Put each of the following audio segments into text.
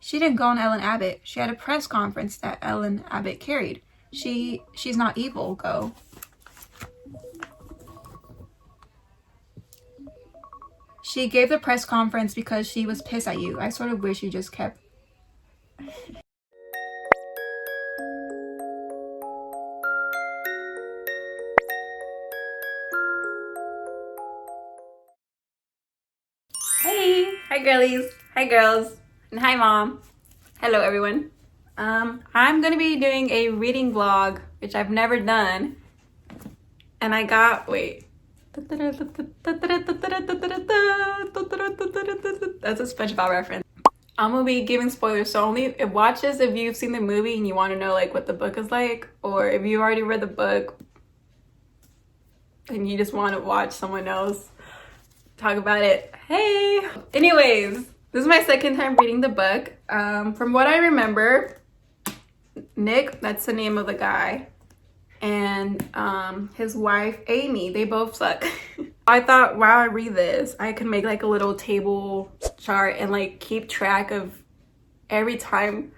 She didn't go on Ellen Abbott. She had a press conference that Ellen Abbott carried. She's not evil, go. She gave the press conference because she was pissed at you. I sort of wish you just kept... Hey! Hi girlies! Hi girls! And hi mom! Hello everyone! I'm gonna be doing a reading vlog, which I've never done. And I got... wait. That's a SpongeBob reference. I'm gonna be giving spoilers, so only watch this if you've seen the movie and you want to know like what the book is like, or if you already read the book and you just want to watch someone else talk about it. Hey! Anyways, this is my second time reading the book. From what I remember, Nick, that's the name of the guy, and his wife Amy, they both suck. I thought while I read this I could make like a little table chart and like keep track of every time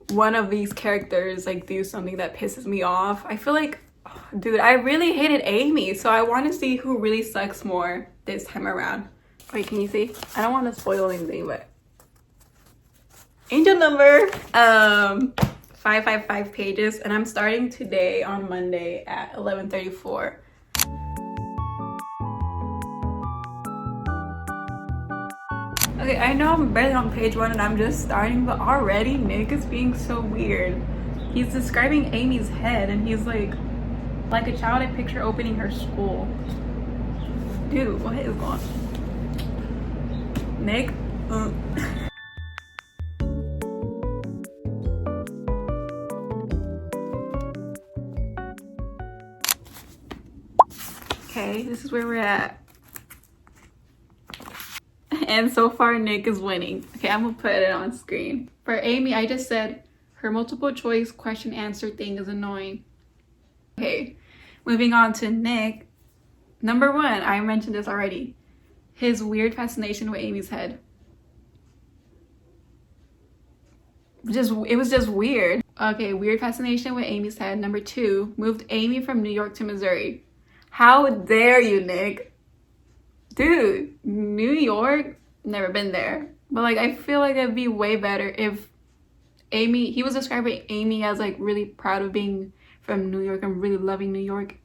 one of these characters like do something that pisses me off. I feel like, oh, dude, I really hated Amy, so I want to see who really sucks more this time around. Wait, can you see? I don't want to spoil anything, but angel number 555 pages, and I'm starting today on Monday at 11:34. Okay, I know I'm barely on page 1 and I'm just starting, but already Nick is being so weird. He's describing Amy's head and he's like a child I picture opening her school. Dude, what is going on? Nick? Okay, this is where we're at. And so far, Nick is winning. Okay, I'm gonna put it on screen. For Amy, I just said her multiple choice question answer thing is annoying. Okay, moving on to Nick. Number 1, I mentioned this already. His weird fascination with Amy's head. It was just weird. Okay, weird fascination with Amy's head. Number 2, moved Amy from New York to Missouri. How dare you, Nick? Dude, New York? Never been there. But like, I feel like it'd be way better if Amy, he was describing Amy as like really proud of being from New York and really loving New York.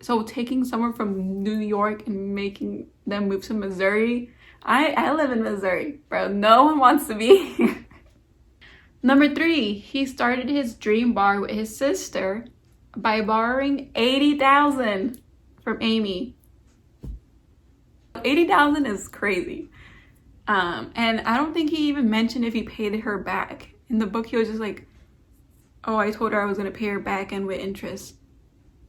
So taking someone from New York and making them move to Missouri, I live in Missouri, bro. No one wants to be here. Number 3, he started his dream bar with his sister by borrowing $80,000 from Amy. $80,000 is crazy. And I don't think he even mentioned if he paid her back. In the book, he was just like, oh, I told her I was gonna pay her back and with interest.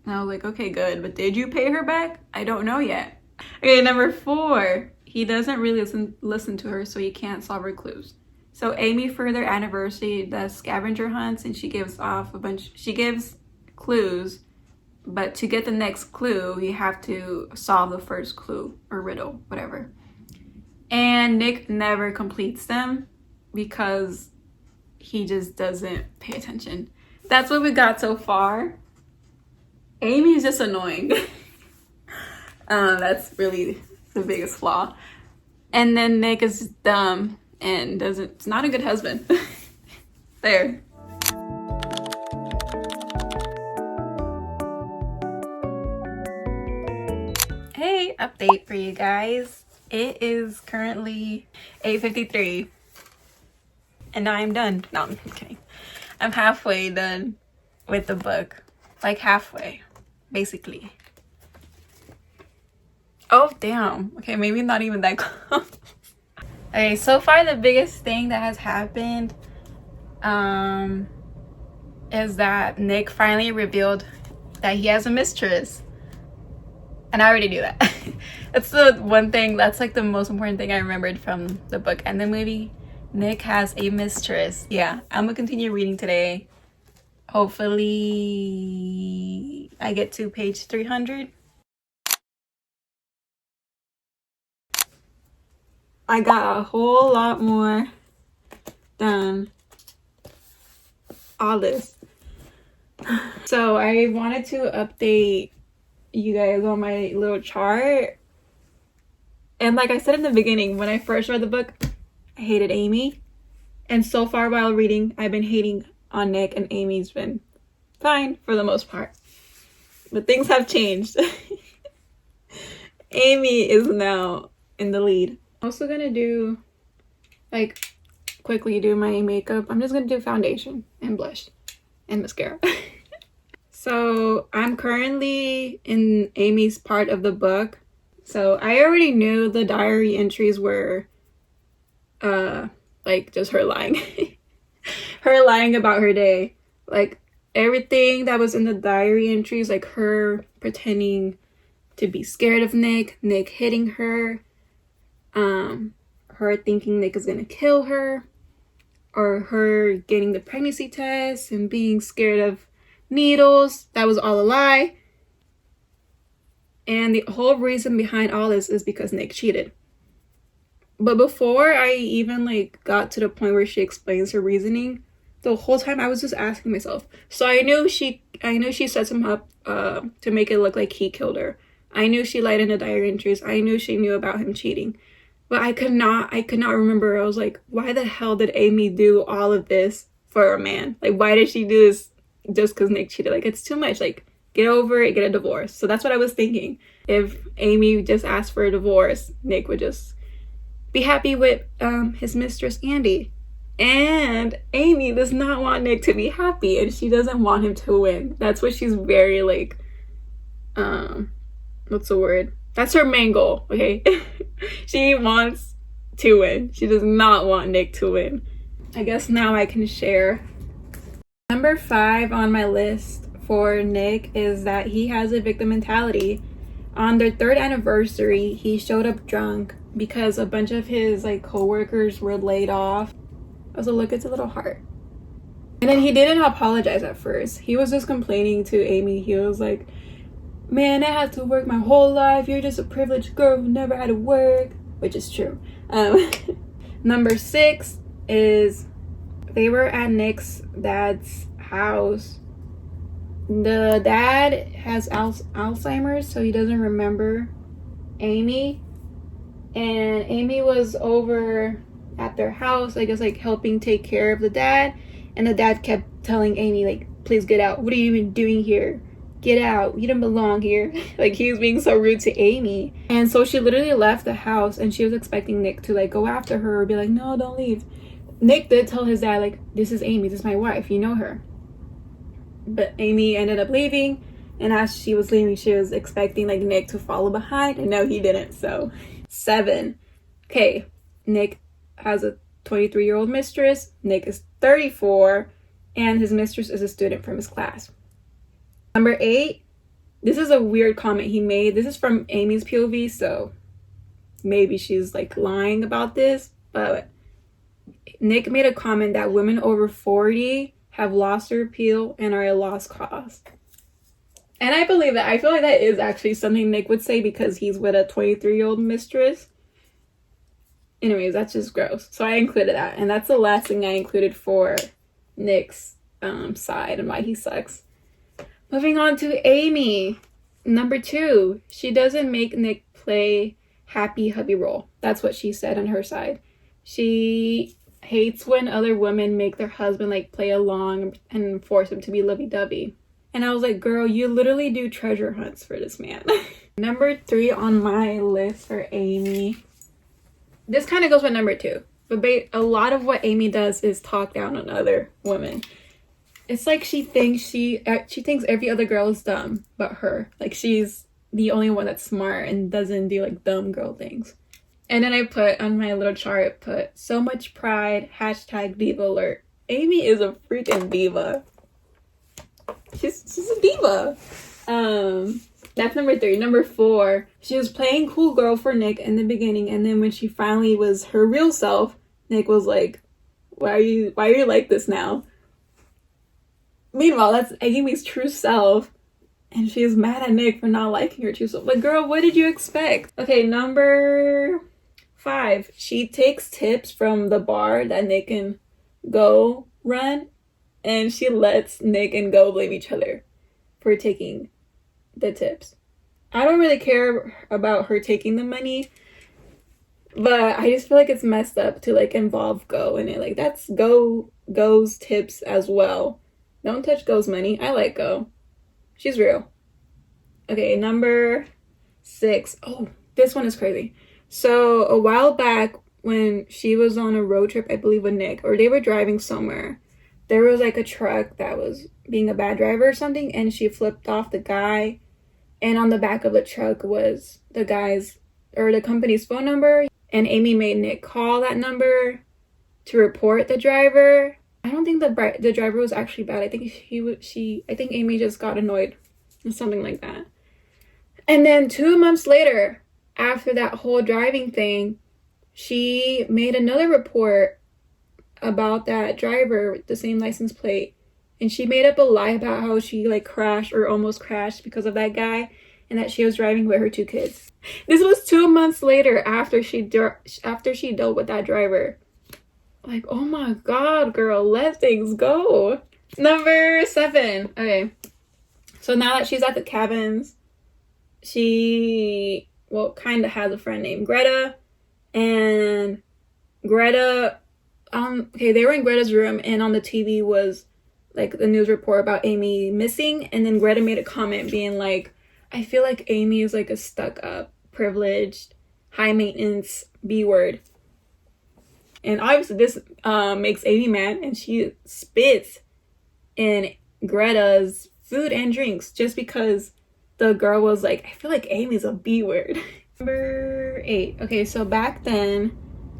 And I was like, okay, good. But did you pay her back? I don't know yet. Okay, number 4, he doesn't really listen to her, so he can't solve her clues. So Amy, for their anniversary, does scavenger hunts, and she gives clues, but to get the next clue, you have to solve the first clue or riddle, whatever. And Nick never completes them because he just doesn't pay attention. That's what we got so far. Amy's just annoying. That's really the biggest flaw. And then Nick is dumb and it's not a good husband. There. Hey, update for you guys. It is currently 8:53 and now I'm done. No, I'm kidding. I'm halfway done with the book. Like halfway, basically. Oh, damn. Okay, maybe not even that close. Okay, so far the biggest thing that has happened is that Nick finally revealed that he has a mistress. And I already knew that. That's the one thing, that's like the most important thing I remembered from the book and the movie. Nick has a mistress. Yeah, I'm gonna continue reading today. Hopefully I get to page 300. I got a whole lot more done all this. So I wanted to update you guys on my little chart. And like I said in the beginning, when I first read the book, I hated Amy. And so far while reading, I've been hating on Nick, and Amy's been fine for the most part. But things have changed. Amy is now in the lead. I'm also gonna do, like, quickly do my makeup. I'm just gonna do foundation and blush and mascara. So I'm currently in Amy's part of the book. So I already knew the diary entries were like just her lying. Her lying about her day. Like everything that was in the diary entries, like her pretending to be scared of Nick, Nick hitting her, her thinking Nick is gonna kill her, or her getting the pregnancy test and being scared of needles. That was all a lie. And the whole reason behind all this is because Nick cheated. But before I even like got to the point where she explains her reasoning, the whole time I was just asking myself. So I knew she sets him up to make it look like he killed her. I knew she lied in the diary entries. I knew she knew about him cheating. But I could not remember. I was like, why the hell did Amy do all of this for a man? Like, why did she do this just because Nick cheated? Like, it's too much. Like, get over it, get a divorce. So that's what I was thinking. If Amy just asked for a divorce, Nick would just be happy with his mistress, Andy. And Amy does not want Nick to be happy, and she doesn't want him to win. That's what she's very, like, what's the word? That's her main goal, okay? She wants to win. She does not want Nick to win. I guess now I can share. Number 5 on my list for Nick is that he has a victim mentality. On their 3rd anniversary, he showed up drunk because a bunch of his like co-workers were laid off. I was like, look, it's a little heart. And then he didn't apologize at first. He was just complaining to Amy. He was like, man, I had to work my whole life. You're just a privileged girl who never had to work, which is true. Number 6 is they were at Nick's dad's house. The dad has Alzheimer's, so he doesn't remember Amy. And Amy was over at their house, I guess, like helping take care of the dad. And the dad kept telling Amy, like, please get out. What are you even doing here? Get out. You don't belong here. Like, he was being so rude to Amy. And so she literally left the house, and she was expecting Nick to like go after her or be like, no, don't leave. Nick did tell his dad, like, this is Amy, this is my wife, you know her. But Amy ended up leaving, and as she was leaving, she was expecting like Nick to follow behind, and no, he didn't. So 7. Okay, Nick has a 23-year-old mistress. Nick is 34, and his mistress is a student from his class. Number 8, this is a weird comment he made. This is from Amy's POV, so maybe she's like lying about this, but Nick made a comment that women over 40 have lost their appeal and are a lost cause. And I believe that. I feel like that is actually something Nick would say because he's with a 23-year-old mistress. Anyways, that's just gross. So I included that. And that's the last thing I included for Nick's side and why he sucks. Moving on to Amy. Number 2. She doesn't make Nick play happy hubby role. That's what she said on her side. She hates when other women make their husband like play along and force him to be lovey-dovey. And I was like, girl, you literally do treasure hunts for this man. Number 3 on my list for Amy. This kind of goes with number 2. But a lot of what Amy does is talk down on other women. It's like she thinks every other girl is dumb but her. Like she's the only one that's smart and doesn't do like dumb girl things. And then I put on my little chart, so much pride, #diva alert. Amy is a freaking diva. She's a diva. That's number 3. Number 4, she was playing cool girl for Nick in the beginning, and then when she finally was her real self, Nick was like, why are you like this now? Meanwhile, that's Amy's true self, and she is mad at Nick for not liking her true self. Like, girl, what did you expect? Okay, number 5, she takes tips from the bar that Nick and Go run, and she lets Nick and Go blame each other for taking the tips. I don't really care about her taking the money, but I just feel like it's messed up to like involve Go in it. Like, that's Go's tips as well. Don't touch Go's money. I like Go. She's real. Okay, number 6. Oh, this one is crazy. So a while back when she was on a road trip, I believe with Nick, or they were driving somewhere, there was like a truck that was being a bad driver or something, and she flipped off the guy, and on the back of the truck was the guy's or the company's phone number, and Amy made Nick call that number to report the driver. I don't think the driver was actually bad. I think I think Amy just got annoyed or something like that. And then 2 months later, after that whole driving thing, she made another report about that driver with the same license plate, and she made up a lie about how she like crashed or almost crashed because of that guy, and that she was driving with her 2 kids. This was 2 months later after she dealt with that driver. Like, oh my god, girl, let things go. Number 7. Okay, so now that she's at the cabins, she kind of has a friend named Greta, and Greta, okay, they were in Greta's room, and on the TV was like the news report about Amy missing, and then Greta made a comment being like, I feel like Amy is like a stuck-up, privileged, high-maintenance B-word. And obviously this makes Amy mad, and she spits in Greta's food and drinks just because the girl was like, I feel like Amy's a B-word. Number 8. Okay, so back then,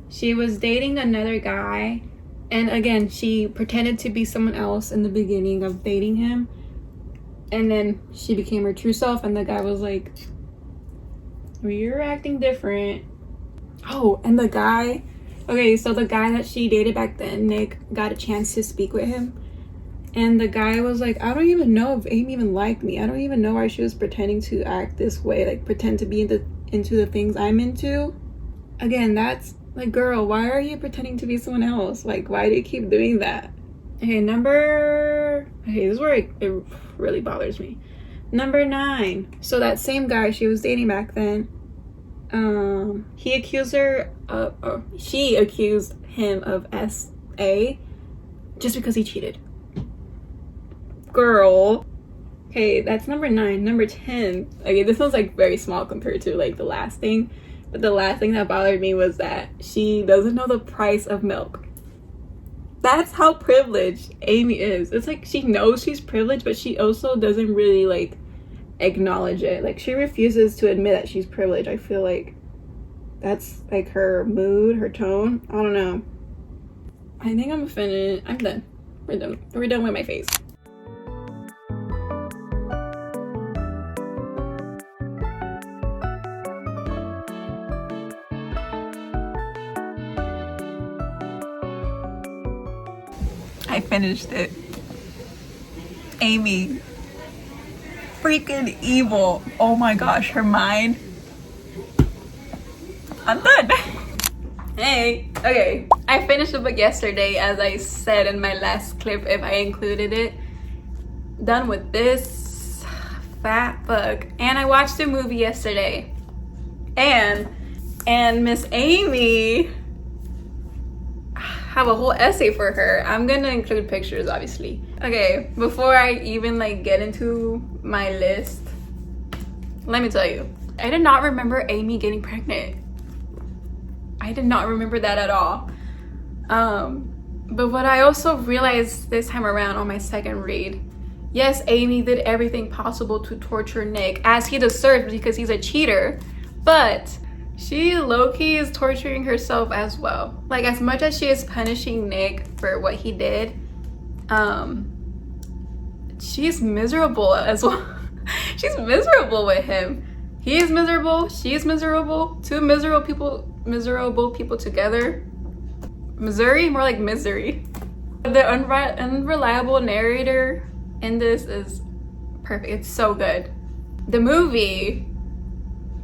she was dating another guy, and again, she pretended to be someone else in the beginning of dating him, and then she became her true self, and the guy was like, well, you're acting different. Oh, and the guy, okay, so the guy that she dated back then, Nick, got a chance to speak with him, and the guy was like, I don't even know if Amy even liked me. I don't even know why she was pretending to act this way, like pretend to be into the things I'm into. Again, that's like, girl, why are you pretending to be someone else? Like, why do you keep doing that? Okay, this is where it really bothers me. Number 9. So that same guy she was dating back then, she accused him of SA just because he cheated. Girl. Okay, that's number 9. Number 10. Okay, this one's like very small compared to like the last thing. But the last thing that bothered me was that she doesn't know the price of milk. That's how privileged Amy is. It's like she knows she's privileged, but she also doesn't really like acknowledge it. Like, she refuses to admit that she's privileged. I feel like that's like her mood, her tone. I don't know. I think I'm finished. I'm done. We're done with my face. I finished it. Amy, freaking evil. Oh my gosh, her mind. I'm done. Hey, okay. I finished the book yesterday, as I said in my last clip, if I included it. Done with this fat book. And I watched a movie yesterday. And Miss Amy, have a whole essay for her. I'm gonna include pictures, obviously. Okay, before I even like get into my list, let me tell you, I did not remember Amy getting pregnant. I did not remember that at all. But what I also realized this time around on my second read, yes, Amy did everything possible to torture Nick, as he deserves because he's a cheater, but she low-key is torturing herself as well. Like, as much as she is punishing Nick for what he did, she's miserable as well. She's miserable with him. He is miserable, she is miserable. 2 miserable people together. Missouri? More like misery. The unreliable narrator in this is perfect. It's so good. The movie,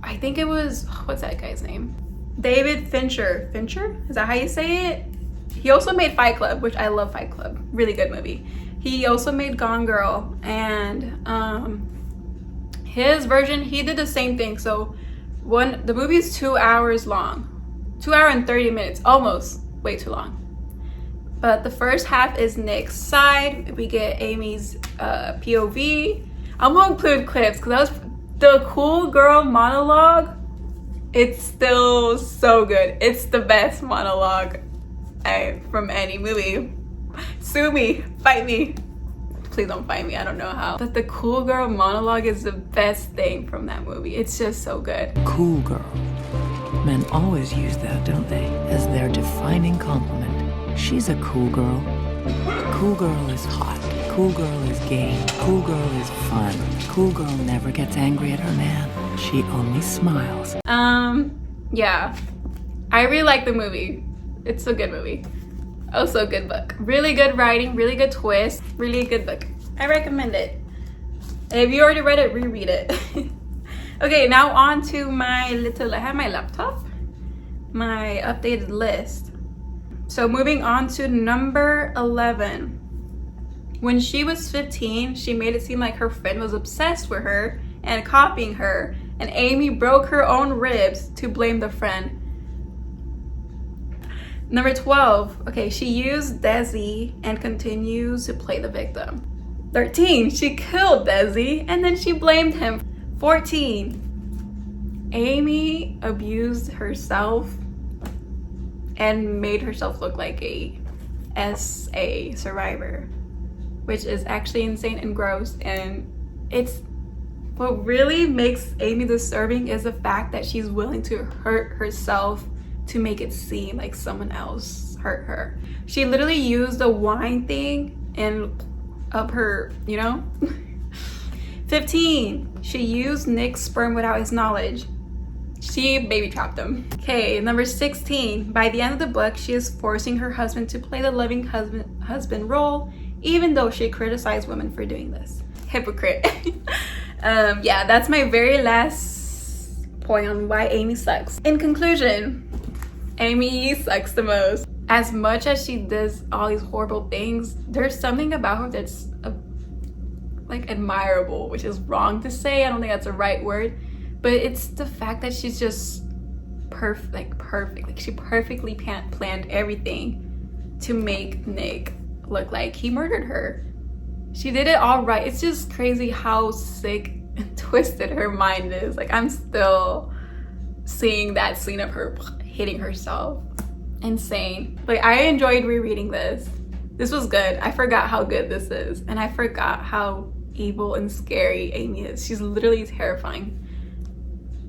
I think it was, what's that guy's name? David Fincher. Fincher? Is that how you say it? He also made Fight Club, which I love Fight Club. Really good movie. He also made Gone Girl, and his version, he did the same thing. So the movie is 2 hours long, 2 hours and 30 minutes, almost way too long. But the first half is Nick's side. We get Amy's POV. I'm gonna include clips because that was the cool girl monologue. It's still so good. It's the best monologue from any movie. Sue me, fight me. Please don't fight me, I don't know how. But the cool girl monologue is the best thing from that movie. It's just so good. Cool girl. Men always use that, don't they? As their defining compliment. She's a cool girl. Cool girl is hot. Cool girl is game. Cool girl is fun. Cool girl never gets angry at her man. She only smiles. Yeah. I really like the movie. It's a good movie. Also a good book. Really good writing, really good twist, really good book. I recommend it. If you already read it, reread it. Okay, now on to I have my laptop, my updated list. So moving on to number 11. When she was 15, she made it seem like her friend was obsessed with her and copying her, and Amy broke her own ribs to blame the friend. Number 12, okay, she used Desi and continues to play the victim. 13, she killed Desi and then she blamed him. 14, Amy abused herself and made herself look like a SA survivor, which is actually insane and gross. And it's what really makes Amy disturbing is the fact that she's willing to hurt herself to make it seem like someone else hurt her. She literally used the wine thing and up her, you know? 15, she used Nick's sperm without his knowledge. She baby trapped him. Okay, number 16, by the end of the book, she is forcing her husband to play the loving husband role, even though she criticized women for doing this. Hypocrite. Yeah, that's my very last point on why Amy sucks. In conclusion, Amy sucks the most. As much as she does all these horrible things, there's something about her that's like admirable, which is wrong to say. I don't think that's the right word, but it's the fact that she's just perfect. Like she perfectly planned everything to make Nick look like he murdered her. She did it all right. It's just crazy how sick and twisted her mind is. Like, I'm still seeing that scene of her hitting herself. Insane. But I enjoyed rereading this. This was good. I forgot how good this is, and I forgot how evil and scary Amy is. She's literally terrifying.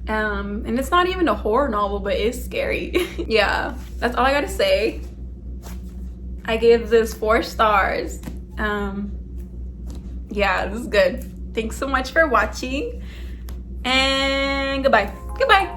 And it's not even a horror novel, but it's scary. Yeah, that's all I gotta say. I gave this 4 stars. Yeah, this is good. Thanks so much for watching, and goodbye. Bye.